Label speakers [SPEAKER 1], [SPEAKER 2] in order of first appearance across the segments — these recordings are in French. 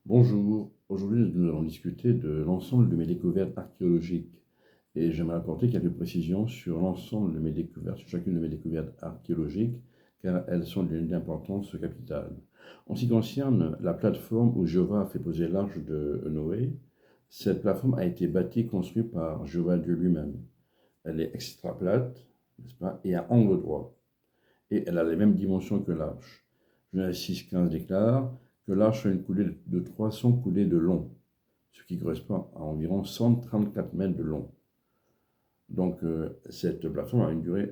[SPEAKER 1] Bonjour, aujourd'hui nous allons discuter de l'ensemble de mes découvertes archéologiques et j'aimerais apporter quelques précisions sur l'ensemble de mes découvertes, sur chacune de mes découvertes archéologiques, car elles sont d'une importance capitale. En ce qui concerne la plateforme où Jéhovah a fait poser l'arche de Noé, cette plateforme a été bâtie, construite par Jéhovah Dieu lui-même. Elle est extra plate, n'est-ce pas, et à angle droit, et elle a les mêmes dimensions que l'arche. Genèse 6,15 déclare que l'arche a une coulée de 300 coulées de long, ce qui correspond à environ 134 mètres de long. Donc cette plateforme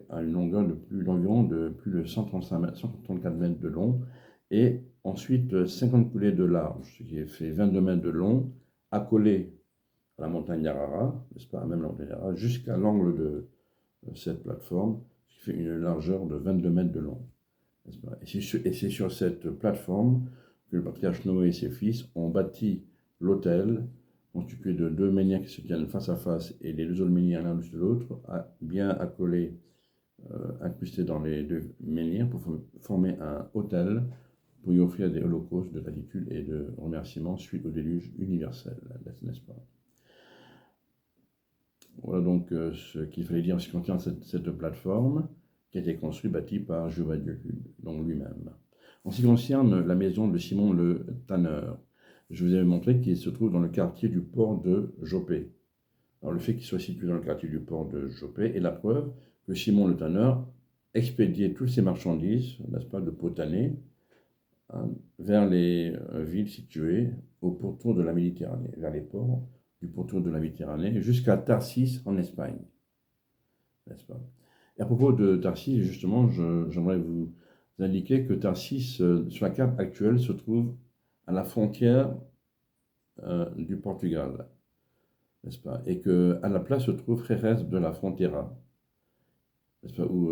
[SPEAKER 1] a une longueur d'environ plus de 134 mètres de long, et ensuite 50 coulées de large, ce qui fait 22 mètres de long, accolé à la montagne d'Arara, n'est-ce pas, même la montagne d'Arara, jusqu'à l'angle de cette plateforme, ce qui fait une largeur de 22 mètres de long. Et c'est sur cette plateforme que le patriarche Noé et ses fils ont bâti l'autel, constitué de deux menhirs qui se tiennent face à face et les deux autres menhirs l'un dessus de l'autre, bien accolés, incrustés dans les deux menhirs pour former un autel pour y offrir des holocaustes de gratitude et de remerciements suite au déluge universel, n'est-ce pas? Voilà donc ce qu'il fallait dire en ce qui concerne cette plateforme qui a été construite, bâtie par Jéhovah Dieu, donc lui-même. En ce qui concerne la maison de Simon le tanneur, je vous avais montré qu'il se trouve dans le quartier du port de Joppé. Alors le fait qu'il soit situé dans le quartier du port de Joppé est la preuve que Simon le tanneur expédiait toutes ses marchandises, n'est-ce pas, de potaner, hein, vers les villes situées au pourtour de la Méditerranée, vers les ports du pourtour de la Méditerranée, jusqu'à Tarsis en Espagne, n'est-ce pas? Et à propos de Tarsis, justement, j'aimerais vous indiquer que Tarsis, sur la carte actuelle, se trouve à la frontière du Portugal, n'est-ce pas? Et qu'à la place se trouve Jerez de la Frontera, n'est-ce pas? Où,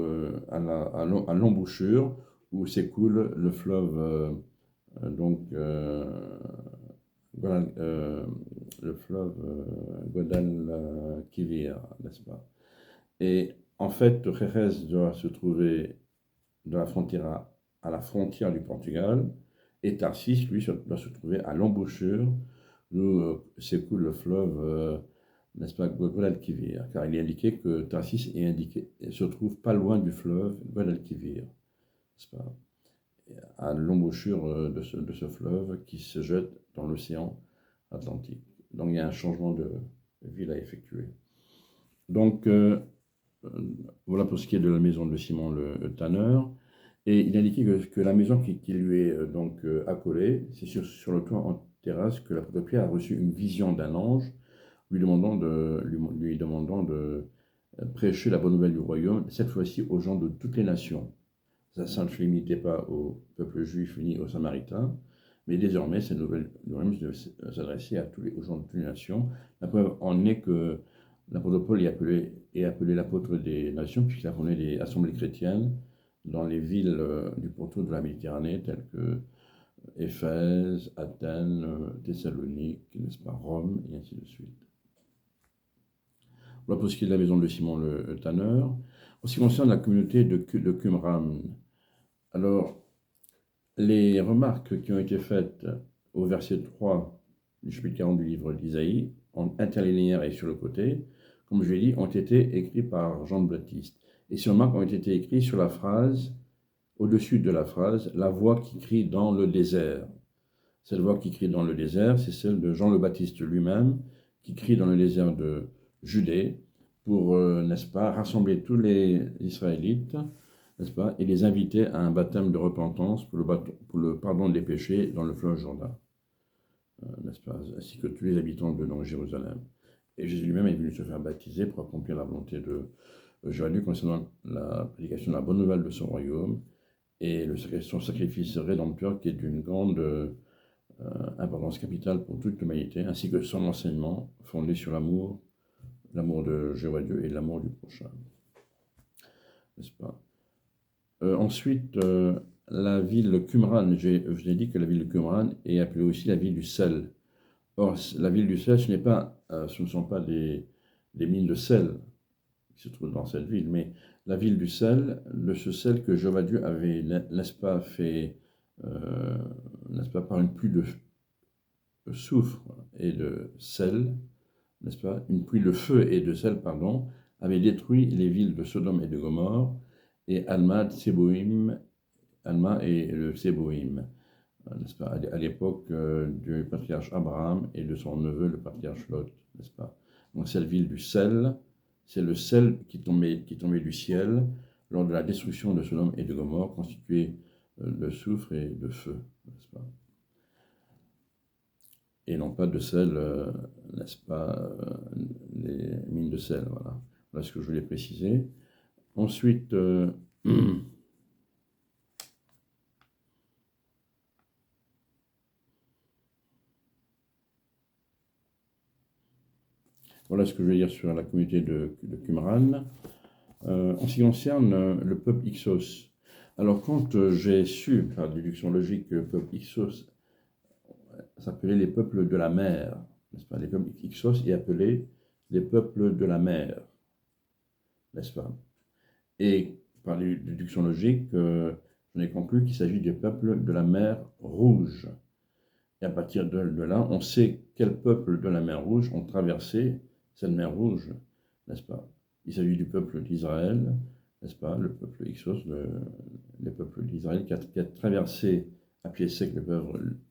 [SPEAKER 1] à l'embouchure, où s'écoule le fleuve, donc, le fleuve Guadalquivir, n'est-ce pas? Et en fait, Jerez doit se trouver de la frontière à la frontière du Portugal, et Tarsis, lui, doit se trouver à l'embouchure d'où s'écoule le fleuve, n'est-ce pas, Guadalquivir, car il est indiqué que Tarsis se trouve pas loin du fleuve Guadalquivir, n'est-ce pas, à l'embouchure de ce fleuve qui se jette dans l'océan Atlantique. Donc il y a un changement de ville à effectuer. Donc voilà pour ce qui est de la maison de Simon le tanneur. Et il indiquait que la maison qui lui est accolée, c'est sur le toit en terrasse que l'apôtre Pierre a reçu une vision d'un ange lui demandant de prêcher la bonne nouvelle du royaume, cette fois-ci aux gens de toutes les nations. Ça ne se limitait pas au peuple juif ni aux Samaritains, mais désormais, cette nouvelle royaume s'adressait aux gens de toutes les nations. La preuve en est que l'apôtre Paul est appelé l'apôtre des nations, puisqu'il a fondé des assemblées chrétiennes dans les villes du pourtour de la Méditerranée, telles que Éphèse, Athènes, Thessalonique, n'est-ce pas, Rome, et ainsi de suite. Voilà pour ce qui est de la maison de Simon le tanneur. En ce qui concerne la communauté de Qumran, alors, les remarques qui ont été faites au verset 3 du chapitre 40 du livre d'Isaïe, en interlinéaire et sur le côté, comme je l'ai dit, ont été écrites par Jean le Baptiste. Et ces remarques ont été écrites sur la phrase, au-dessus de la phrase, la voix qui crie dans le désert. Cette voix qui crie dans le désert, c'est celle de Jean le Baptiste lui-même, qui crie dans le désert de Judée pour, n'est-ce pas, rassembler tous les Israélites, n'est-ce pas, et les inviter à un baptême de repentance pour le pardon des péchés dans le fleuve Jourdain, n'est-ce pas, ainsi que tous les habitants de Jérusalem. Et Jésus lui-même est venu se faire baptiser pour accomplir la volonté de Jésus concernant la prédication de la bonne nouvelle de son royaume et son sacrifice rédempteur qui est d'une grande importance capitale pour toute l'humanité, ainsi que son enseignement fondé sur l'amour de Jéhovah Dieu et l'amour du prochain, n'est-ce pas? Ensuite, la ville de Qumran, je vous ai dit que la ville de Qumran est appelée aussi la ville du sel. Or, la ville du sel, ce ne sont pas des mines de sel qui se trouvent dans cette ville, mais la ville du sel, de ce sel que Jéhovah Dieu avait, n'est-ce pas, fait, n'est-ce pas, par une pluie soufre et de sel, n'est-ce pas, une pluie de feu et de sel, pardon, avait détruit les villes de Sodome et de Gomorrhe, et Alma et le Séboïm, n'est-ce pas, à l'époque du patriarche Abraham et de son neveu, le patriarche Lot, n'est-ce pas. Donc cette ville du sel, c'est le sel qui tombait du ciel lors de la destruction de Sodome et de Gomorrhe, constitué de soufre et de feu, n'est-ce pas. Et non pas de sel, n'est-ce pas, les mines de sel, voilà. Voilà ce que je voulais préciser. Ensuite, voilà ce que je veux dire sur la communauté de Qumran. En ce qui concerne le peuple Hyksos, alors quand j'ai su, par déduction logique, que le peuple Hyksos s'appelait les peuples de la mer, n'est-ce pas, les peuples Hyksos est appelé les peuples de la mer, n'est-ce pas. Et par déduction logique, j'en ai conclu qu'il s'agit des peuples de la mer Rouge. Et à partir de là, on sait quels peuples de la mer Rouge ont traversé cette mer Rouge, n'est-ce pas. Il s'agit du peuple d'Israël, n'est-ce pas, le peuple Hyksos, les peuples d'Israël qui a traversé à pied sec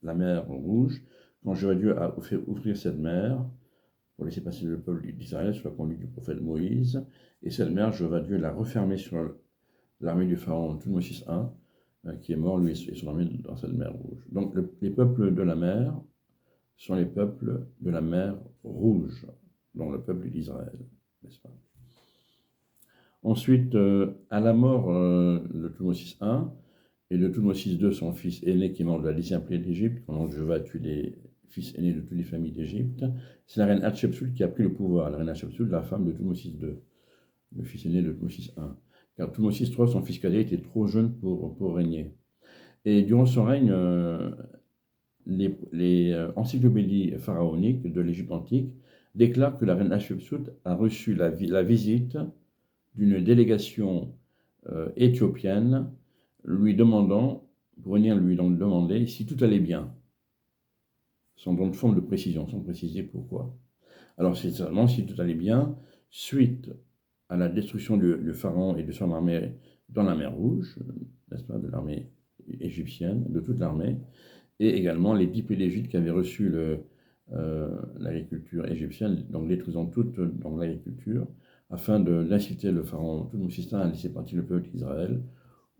[SPEAKER 1] la mer Rouge, quand Dieu a fait ouvrir cette mer pour laisser passer le peuple d'Israël sous la conduite du prophète Moïse, et cette mer, Dieu l'a refermée sur l'armée du pharaon Thutmose I, qui est mort, lui et son armée, dans cette mer Rouge. Donc les peuples de la mer sont les peuples de la mer Rouge, dont le peuple d'Israël, n'est-ce pas. Ensuite, à la mort de Thutmose I et de Thutmose II, son fils aîné qui est mort de la 10e plaie d'Égypte, quand Dieu va tuer les fils aînés de toutes les familles d'Égypte, c'est la reine Hatshepsut qui a pris le pouvoir, la reine Hatshepsut, la femme de Thutmose II, le fils aîné de Thutmose I. Car Thutmose III, son fils cadet, était trop jeune pour régner. Et durant son règne, les encyclopédies pharaoniques de l'Égypte antique déclarent que la reine Hatshepsut a reçu la visite d'une délégation éthiopienne pour venir lui demander si tout allait bien, sans grande forme de précision, sans préciser pourquoi. Alors c'est seulement si tout allait bien, suite à la destruction du pharaon et de son armée dans la mer Rouge, n'est-ce pas, de l'armée égyptienne, de toute l'armée, et également les 10 plaies d'Égypte qui avaient reçu l'agriculture égyptienne, donc détruisant toute l'agriculture, afin d'inciter le pharaon Thutmose I à laisser partir le peuple d'Israël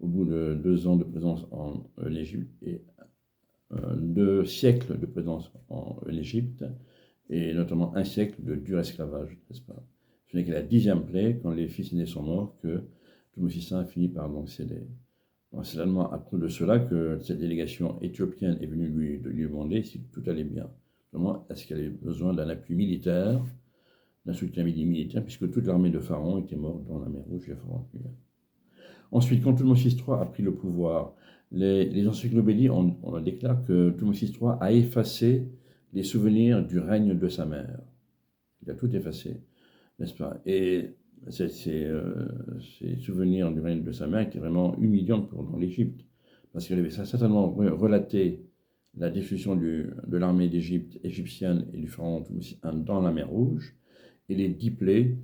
[SPEAKER 1] au bout de 2 ans de présence en Égypte et 2 siècles de présence en Égypte, et notamment 1 siècle de dur esclavage, n'est-ce pas. Ce n'est qu'à la 10e plaie, quand les fils aînés sont morts, que Thutmose I finit par donc céder. C'est seulement à cause de cela que cette délégation éthiopienne est venue lui demander si tout allait bien. Comment est-ce qu'elle avait besoin d'un appui militaire, d'un soutien militaire, puisque toute l'armée de Pharaon était morte dans la mer Rouge et à Pharaon. Ensuite, quand Thutmose III a pris le pouvoir, les encyclopédies on déclare que Thutmose III a effacé les souvenirs du règne de sa mère. Il a tout effacé, n'est-ce pas. Et ces souvenirs du règne de sa mère étaient vraiment humiliants dans l'Égypte, parce qu'elle avait certainement relaté la destruction de l'armée d'Égypte égyptienne et du pharaon Thutmose I dans la mer Rouge, et les 10 plaies,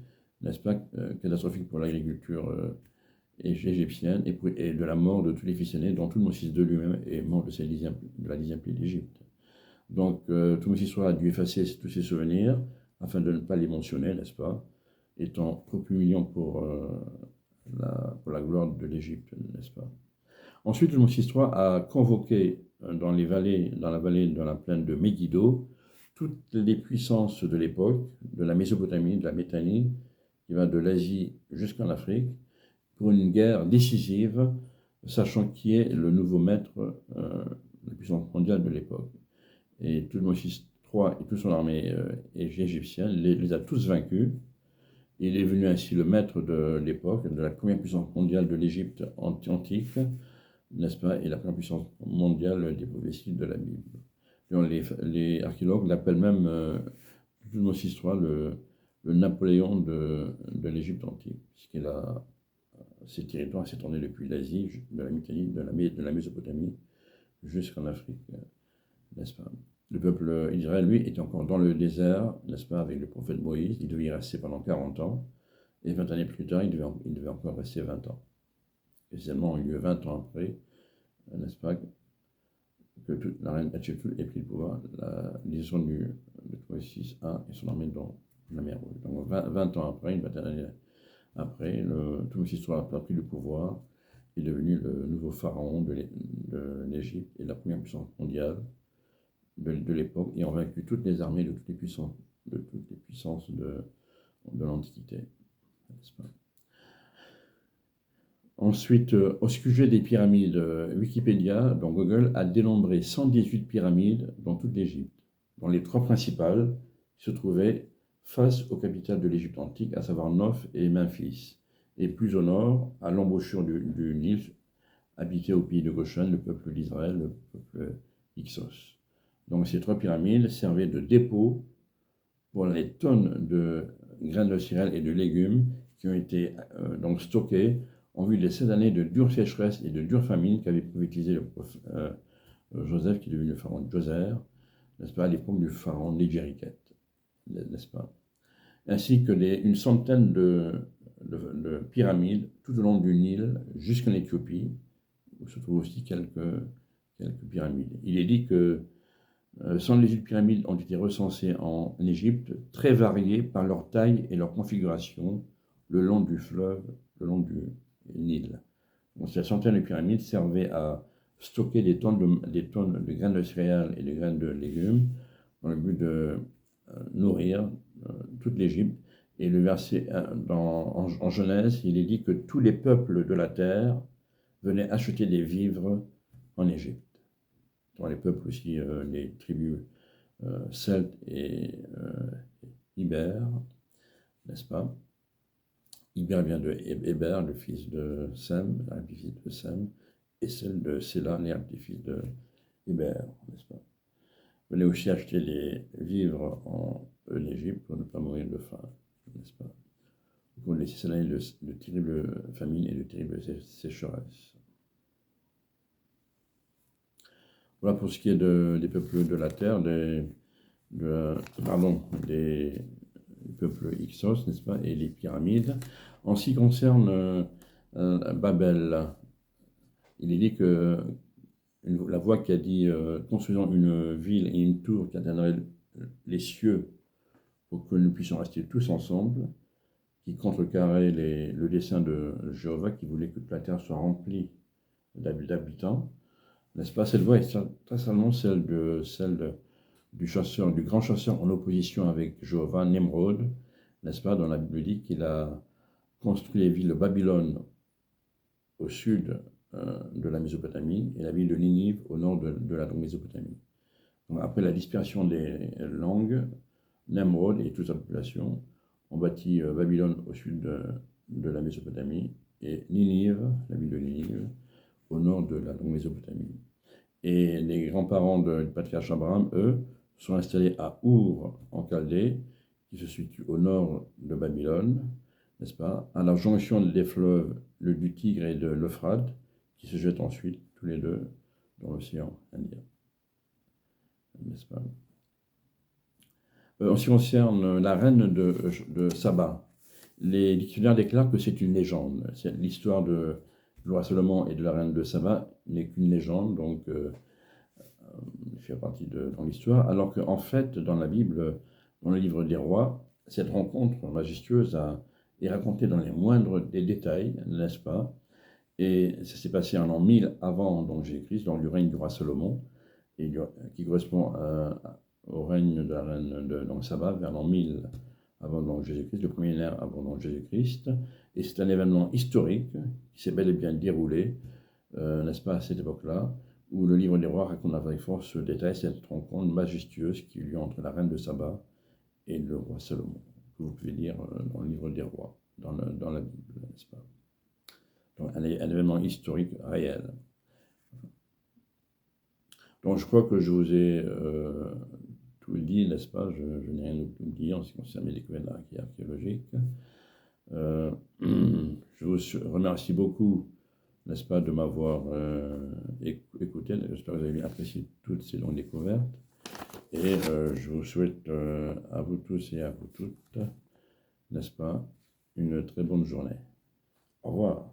[SPEAKER 1] n'est-ce pas, catastrophiques pour l'agriculture égyptienne, et de la mort de tous les fils aînés, dont Thutmose II lui-même est mort de la 10e plaie d'Égypte. Donc Thutmose III a dû effacer tous ses souvenirs, afin de ne pas les mentionner, n'est-ce pas, étant trop humiliant pour la gloire de l'Égypte, n'est-ce pas. Ensuite, Thutmose III a convoqué dans la plaine de Megiddo, toutes les puissances de l'époque, de la Mésopotamie, de la Métanie, qui va de l'Asie jusqu'en Afrique, pour une guerre décisive, sachant qui est le nouveau maître, la puissance mondiale de l'époque. Et Thutmose III et toute son armée égyptienne les a tous vaincus. Il est devenu ainsi le maître de l'époque, de la première puissance mondiale de l'Égypte antique, n'est-ce pas, et la première puissance mondiale des prophéties de la Bible. Les archéologues l'appellent même Thutmose III le Napoléon de l'Égypte antique, puisqu'il a ces territoires s'étendaient depuis l'Asie, de la Métanie, de la Mésopotamie, jusqu'en Afrique, n'est-ce pas. Le peuple d'Israël, lui, était encore dans le désert, n'est-ce pas, avec le prophète Moïse. Il devait y rester pendant 40 ans. Et 20 années plus tard, il devait encore rester 20 ans. Et seulement, il y a eu 20 ans après, n'est-ce pas, que toute la reine Hatshepsut ait pris le pouvoir, ils sont venus de Troie 1 et sont armés dans la mer Rouge. Donc 20 ans après, une vingtaine d'années après, Thutmose III a pris le pouvoir, est devenu le nouveau pharaon de l'Égypte et la première puissance mondiale de l'époque, et ont vaincu toutes les armées de toutes les puissances de l'Antiquité. N'est-ce pas? Ensuite, au sujet des pyramides, Wikipédia, donc Google, a dénombré 118 pyramides dans toute l'Égypte, dont les 3 principales se trouvaient face aux capitales de l'Égypte antique, à savoir Noph et Memphis, et plus au nord, à l'embouchure du Nil, habité au pays de Goshen, le peuple d'Israël, le peuple Hyksos. Donc ces 3 pyramides servaient de dépôt pour les tonnes de grains de céréales et de légumes qui ont été donc stockés en vue des 7 années de dure sécheresse et de dure famine qu'avait prophétisé le prophète Joseph, qui est devenu le pharaon de Djoser, n'est-ce pas, à l'époque du pharaon Négériquette, n'est-ce pas, ainsi que une centaine de pyramides tout au long du Nil jusqu'en Éthiopie, où se trouvent aussi quelques pyramides. Il est dit que 118 pyramides ont été recensées en Égypte, très variées par leur taille et leur configuration le long du fleuve, le long du Nil. Donc, cette centaine de pyramides servaient à stocker des tonnes de grains de céréales et de grains de légumes dans le but de nourrir toute l'Égypte. Et le verset en Genèse, il est dit que tous les peuples de la terre venaient acheter des vivres en Égypte. Dans les peuples aussi, les tribus celtes et ibères, n'est-ce pas? Iber vient de Héber, le fils de Sem, un petit-fils de Sem, et celle de Séla, né un petit-fils de Héber, n'est-ce pas? Venez aussi acheter les vivres en Égypte pour ne pas mourir de faim, n'est-ce pas? Pour laisser s'éloigner de terribles famines et de terribles sécheresses. Voilà pour ce qui est des peuples de la terre, des peuples Hyksos, n'est-ce pas, et les pyramides. En ce qui concerne Babel, il est dit que la voix qui a dit construisons une ville et une tour qui atteindrait les cieux pour que nous puissions rester tous ensemble, qui contrecarrait le dessein de Jéhovah qui voulait que toute la terre soit remplie d'habitants. N'est-ce pas? Cette voix est très certainement celle du grand chasseur en opposition avec Jéhovah, Nemrod, n'est-ce pas? Dans la Bible dit qu'il a construit les villes de Babylone au sud de la Mésopotamie et la ville de Ninive au nord de la Mésopotamie. Donc, après la dispersion des langues, Nemrod et toute sa population ont bâti Babylone au sud de la Mésopotamie et Ninive, la ville de Ninive, au nord de la Mésopotamie. Et les grands-parents du patriarche Abraham, eux, sont installés à Our, en Chaldée, qui se situe au nord de Babylone, n'est-ce pas, à la jonction des fleuves, le du Tigre et de l'Euphrate, qui se jettent ensuite, tous les deux, dans l'océan Indien. N'est-ce pas? En ce qui concerne la reine de Saba, les dictionnaires déclarent que c'est une légende. L'histoire du roi Salomon et de la reine de Saba n'est qu'une légende, donc fait partie dans l'histoire, alors qu'en fait, dans la Bible, dans le livre des rois, cette rencontre majestueuse est racontée dans les moindres des détails, n'est-ce pas? Et ça s'est passé en l'an 1000 avant donc Jésus-Christ, dans le règne du roi Salomon, qui correspond au règne de la reine de Saba, vers l'an 1000 avant donc Jésus-Christ, le premier millénaire avant donc Jésus-Christ. Et c'est un événement historique qui s'est bel et bien déroulé, n'est-ce pas, à cette époque-là, où le livre des rois raconte avec force détail cette rencontre majestueuse qui eut lieu entre la reine de Saba et le roi Salomon, que vous pouvez lire dans le livre des rois, dans la Bible, n'est-ce pas? Donc un événement historique réel. Donc je crois que je vous ai tout dit, n'est-ce pas? Je n'ai rien oublié en ce qui concerne mes découvertes archéologiques. Je vous remercie beaucoup, n'est-ce pas, de m'avoir écouté. J'espère que vous avez apprécié toutes ces longues découvertes. Et je vous souhaite à vous tous et à vous toutes, n'est-ce pas, une très bonne journée. Au revoir.